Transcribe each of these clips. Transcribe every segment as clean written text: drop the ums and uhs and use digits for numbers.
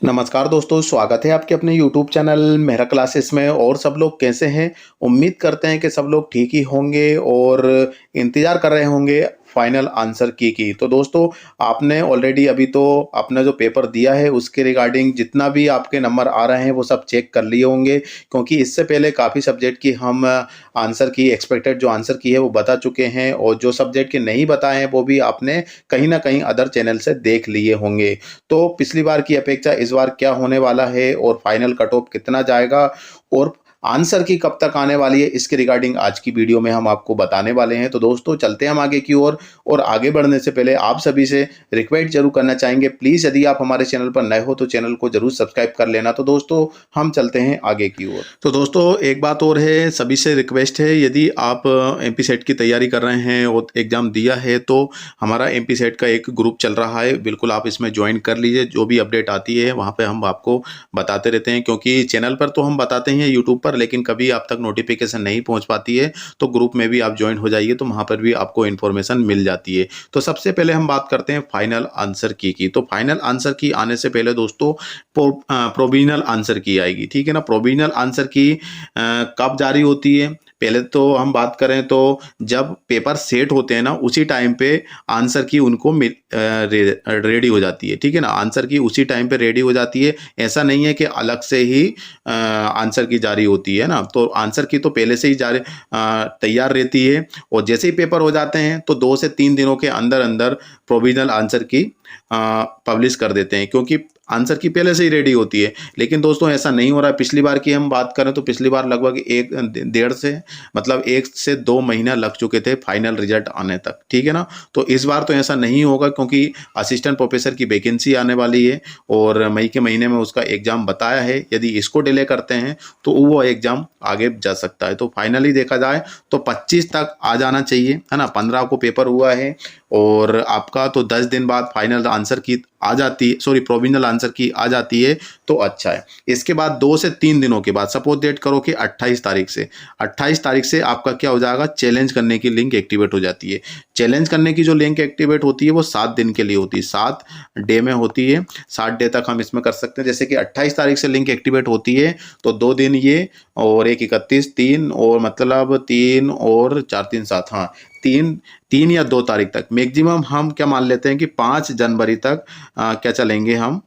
नमस्कार दोस्तों, स्वागत है आपके अपने YouTube चैनल मेहरा क्लासेस में। और सब लोग कैसे हैं? उम्मीद करते हैं कि सब लोग ठीक ही होंगे और इंतज़ार कर रहे होंगे फाइनल आंसर की। तो दोस्तों, आपने ऑलरेडी अभी तो अपना जो पेपर दिया है उसके रिगार्डिंग जितना भी आपके नंबर आ रहे हैं वो सब चेक कर लिए होंगे, क्योंकि इससे पहले काफ़ी सब्जेक्ट की हम आंसर की एक्सपेक्टेड जो आंसर की है वो बता चुके हैं, और जो सब्जेक्ट के नहीं बताए हैं वो भी आपने कहीं न कहीं अदर चैनल से देख लिए होंगे। तो पिछली बार की अपेक्षा इस बार क्या होने वाला है और फाइनल कट ऑफ कितना जाएगा और आंसर की कब तक आने वाली है, इसके रिगार्डिंग आज की वीडियो में हम आपको बताने वाले हैं। तो दोस्तों, चलते हैं हम आगे की ओर। और आगे बढ़ने से पहले आप सभी से रिक्वेस्ट जरूर करना चाहेंगे, प्लीज़ यदि आप हमारे चैनल पर नए हो तो चैनल को जरूर सब्सक्राइब कर लेना। तो दोस्तों, हम चलते हैं आगे की ओर। तो दोस्तों, एक बात और है, सभी से रिक्वेस्ट है, यदि आप एमपी सेट की तैयारी कर रहे हैं और एग्ज़ाम दिया है तो हमारा एमपी सेट का एक ग्रुप चल रहा है, बिल्कुल आप इसमें ज्वाइन कर लीजिए। जो भी अपडेट आती है वहाँ पे हम आपको बताते रहते हैं, क्योंकि चैनल पर तो हम बताते हैं यूट्यूब पर, लेकिन कभी आप तक नोटिफिकेशन नहीं पहुँच पाती है। तो ग्रुप में भी आप ज्वाइन हो जाइए, तो वहाँ पर भी आपको इन्फॉर्मेशन मिल जाती है। तो सबसे पहले हम बात करते हैं फाइनल आंसर की। तो फाइनल आंसर की आने से पहले दोस्तों प्रोविजनल आंसर की आएगी, ठीक है ना। प्रोविजनल आंसर की कब जारी होती है? पहले तो हम बात करें तो जब पेपर सेट होते हैं ना, उसी टाइम पे आंसर की उनको रेडी हो जाती है, ठीक है ना। आंसर की उसी टाइम पे रेडी हो जाती है, ऐसा नहीं है कि अलग से ही आंसर की जारी होती है ना। तो आंसर की तो पहले से ही जारी तैयार रहती है, और जैसे ही पेपर हो जाते हैं तो 2 से 3 दिनों के अंदर अंदर प्रोविजनल आंसर की पब्लिश कर देते हैं, क्योंकि आंसर की पहले से ही रेडी होती है। लेकिन दोस्तों, ऐसा नहीं हो रहा है। पिछली बार की हम बात करें तो पिछली बार लगभग एक डेढ़ से मतलब 1 से 2 महीना लग चुके थे फाइनल रिजल्ट आने तक, ठीक है ना। तो इस बार तो ऐसा नहीं होगा, क्योंकि असिस्टेंट प्रोफेसर की वैकेंसी आने वाली है और मई के महीने में उसका एग्जाम बताया है। यदि इसको डिले करते हैं तो वो एग्जाम आगे जा सकता है। तो फाइनली देखा जाए तो 25 तक आ जाना चाहिए, है ना। 15 को पेपर हुआ है और आपका तो 10 दिन बाद फाइनल आंसर की आ जाती है, सॉरी प्रोविजनल आंसर की आ जाती है, तो अच्छा है। इसके बाद 2 से 3 दिनों के बाद, सपोज डेट करो कि 28 तारीख से आपका क्या हो जाएगा, चैलेंज करने की लिंक एक्टिवेट हो जाती है। चैलेंज करने की जो लिंक एक्टिवेट होती है वो 7 दिन के लिए होती है, 7 डे में होती है। 7 डे तक हम इसमें कर सकते हैं। जैसे कि 28 तारीख से लिंक एक्टिवेट होती है तो 2 दिन ये और एक 31, 3 और मतलब 3 और 4, 3, 7, हाँ 3 या 2 तारीख तक मैक्सिमम हम क्या मान लेते हैं कि 5 जनवरी तक क्या चलेंगे, हम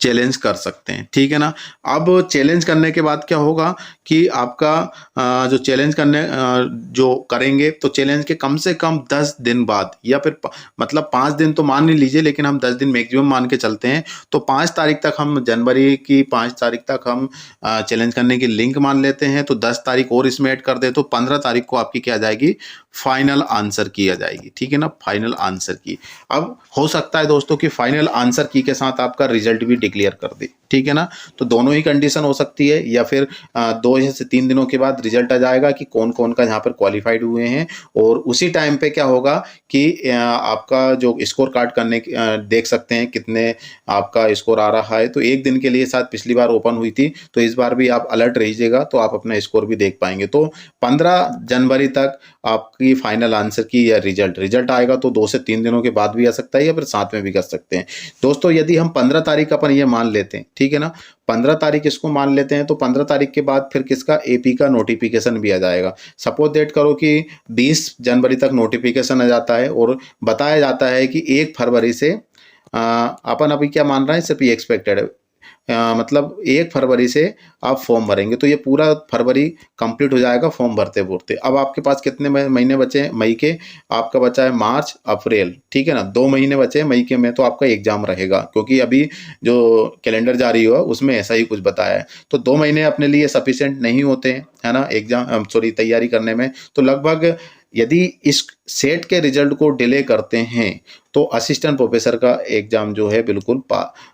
चैलेंज कर सकते हैं, ठीक है ना। अब चैलेंज करने के बाद क्या होगा कि आपका जो चैलेंज करने जो करेंगे तो चैलेंज के कम से कम 10 दिन बाद, या फिर मतलब 5 दिन तो मान नहीं लीजिए, लेकिन हम 10 दिन मैक्सिमम मान के चलते हैं। तो 5 तारीख तक हम, जनवरी की 5 तारीख तक हम चैलेंज करने की लिंक मान लेते हैं। तो 10 तारीख और इसमें ऐड कर दे तो 15 तारीख को आपकी क्या आ जाएगी, फाइनल आंसर की आ जाएगी, ठीक है ना। फाइनल आंसर की अब हो सकता है दोस्तों कि फाइनल आंसर की के साथ आपका रिजल्ट भी डिक्लेयर कर दे, ठीक है ना। तो दोनों ही कंडीशन हो सकती है, या फिर 2 से 3 दिनों के बाद रिजल्ट आ जाएगा कि कौन कौन का यहाँ पर क्वालिफाइड हुए हैं, और उसी टाइम पे क्या होगा कि आपका जो स्कोर कार्ड करने देख सकते हैं कितने आपका स्कोर आ रहा है। तो एक दिन के लिए शायद पिछली बार ओपन हुई थी, तो इस बार भी आप अलर्ट रहिएगा तो आप अपना स्कोर भी देख पाएंगे। तो 15 जनवरी तक आपकी फाइनल आंसर की या रिजल्ट आएगा, तो 2 से 3 दिनों के बाद भी आ सकता है, या फिर साथ में भी कर सकते हैं। दोस्तों, यदि हम 15 तारीख अपन ये मान लेते हैं, ठीक है ना, 15 तारीख इसको मान लेते हैं, तो 15 तारीख के बाद फिर किसका, एपी का नोटिफिकेशन भी आ जाएगा। सपोज डेट करो कि 20 जनवरी तक नोटिफिकेशन आ जाता है और बताया जाता है कि 1 फरवरी से अपन अभी क्या मान रहे हैं, सिर्फ ये एक्सपेक्टेड है, मतलब 1 फरवरी से आप फॉर्म भरेंगे, तो ये पूरा फरवरी कंप्लीट हो जाएगा फॉर्म भरते भरते। अब आपके पास कितने महीने बचे हैं मई के, आपका बचा है मार्च अप्रैल, ठीक है ना। 2 महीने बचे हैं मई के में, तो आपका एग्जाम रहेगा, क्योंकि अभी जो कैलेंडर जारी हुआ उसमें ऐसा ही कुछ बताया है। तो 2 महीने अपने लिए सफिशिएंट नहीं होते हैं, है ना, एग्जाम सॉरी तैयारी करने में। तो लगभग यदि इस सेट के रिजल्ट को डिले करते हैं तो असिस्टेंट प्रोफेसर का एग्जाम जो है बिल्कुल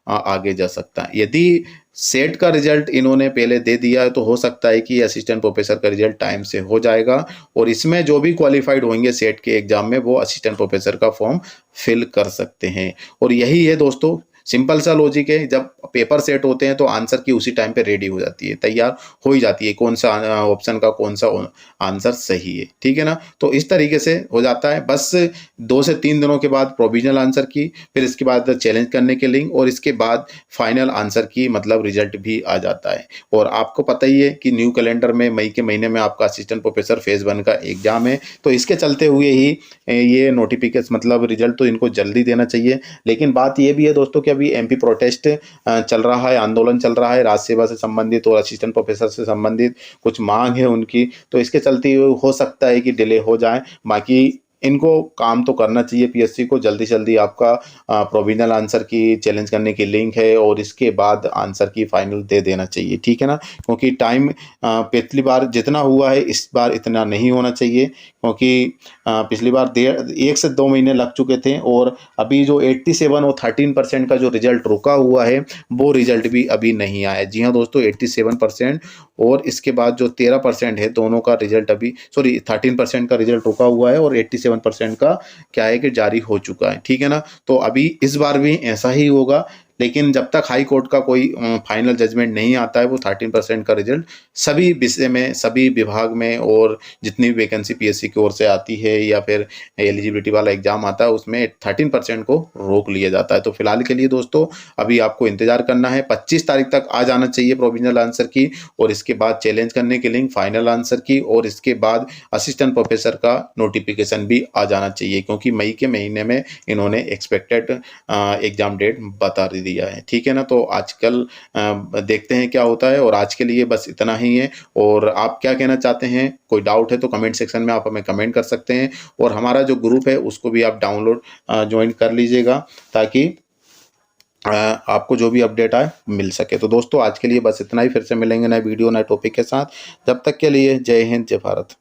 आगे जा सकता है। यदि सेट का रिजल्ट इन्होंने पहले दे दिया है तो हो सकता है कि असिस्टेंट प्रोफेसर का रिजल्ट टाइम से हो जाएगा, और इसमें जो भी क्वालिफाइड होंगे सेट के एग्जाम में वो असिस्टेंट प्रोफेसर का फॉर्म फिल कर सकते हैं। और यही है दोस्तों सिंपल सा लॉजिक है, जब पेपर सेट होते हैं तो आंसर की उसी टाइम पे रेडी हो जाती है, तैयार हो ही जाती है, कौन सा ऑप्शन का कौन सा आंसर सही है, ठीक है ना। तो इस तरीके से हो जाता है। बस 2 से 3 दिनों के बाद प्रोविजनल आंसर की, फिर इसके बाद चैलेंज करने के लिंक, और इसके बाद फाइनल आंसर की मतलब रिजल्ट भी आ जाता है। और आपको पता ही है कि न्यू कैलेंडर में मई के महीने में आपका असिस्टेंट प्रोफेसर फेज 1 का एग्जाम है, तो इसके चलते हुए ही ये नोटिफिकेशन मतलब रिजल्ट तो इनको जल्दी देना चाहिए। लेकिन बात ये भी है दोस्तों कि अभी एमपी प्रोटेस्ट चल रहा है, आंदोलन चल रहा है, राज्य सेवा से संबंधित और असिस्टेंट प्रोफेसर से संबंधित कुछ मांग है उनकी, तो इसके चलते हो सकता है कि डिले हो जाए। बाकी इनको काम तो करना चाहिए, पीएससी को जल्दी से जल्दी आपका प्रोविजनल आंसर की चैलेंज करने की लिंक है, और इसके बाद आंसर की फाइनल दे देना चाहिए, ठीक है ना। क्योंकि टाइम पिछली बार जितना हुआ है इस बार इतना नहीं होना चाहिए, क्योंकि पिछली बार 1 से 2 महीने लग चुके थे, और अभी जो 87 और 13% का जो रिजल्ट रुका हुआ है वो रिजल्ट भी अभी नहीं आया। जी हाँ दोस्तों, 87% और इसके बाद जो 13% है, दोनों का रिजल्ट अभी 13% का रिजल्ट रुका हुआ है, और 87% का क्या है कि जारी हो चुका है, ठीक है ना। तो अभी इस बार भी ऐसा ही होगा, लेकिन जब तक हाई कोर्ट का कोई फाइनल जजमेंट नहीं आता है, वो 13% का रिजल्ट सभी विषय में, सभी विभाग में, और जितनी भी वैकेंसी पीएससी की ओर से आती है या फिर एलिजिबिलिटी वाला एग्जाम आता है उसमें 13% को रोक लिया जाता है। तो फिलहाल के लिए दोस्तों अभी आपको इंतजार करना है, 25 तारीख तक आ जाना चाहिए प्रोविजनल आंसर की, और इसके बाद चैलेंज करने के लिंक, फाइनल आंसर की, और इसके बाद असिस्टेंट प्रोफेसर का नोटिफिकेशन भी आ जाना चाहिए, क्योंकि मई के महीने में इन्होंने एक्सपेक्टेड एग्जाम डेट बता दिया है, ठीक है ना। तो आजकल देखते हैं क्या होता है, और आज के लिए बस इतना ही है। और आप क्या कहना चाहते हैं, कोई डाउट है तो कमेंट सेक्शन में आप हमें कमेंट कर सकते हैं, और हमारा जो ग्रुप है उसको भी आप डाउनलोड ज्वाइन कर लीजिएगा, ताकि आपको जो भी अपडेट आए मिल सके। तो दोस्तों आज के लिए बस इतना ही, फिर से मिलेंगे नए वीडियो नए टॉपिक के साथ। जब तक के लिए जय हिंद, जय भारत।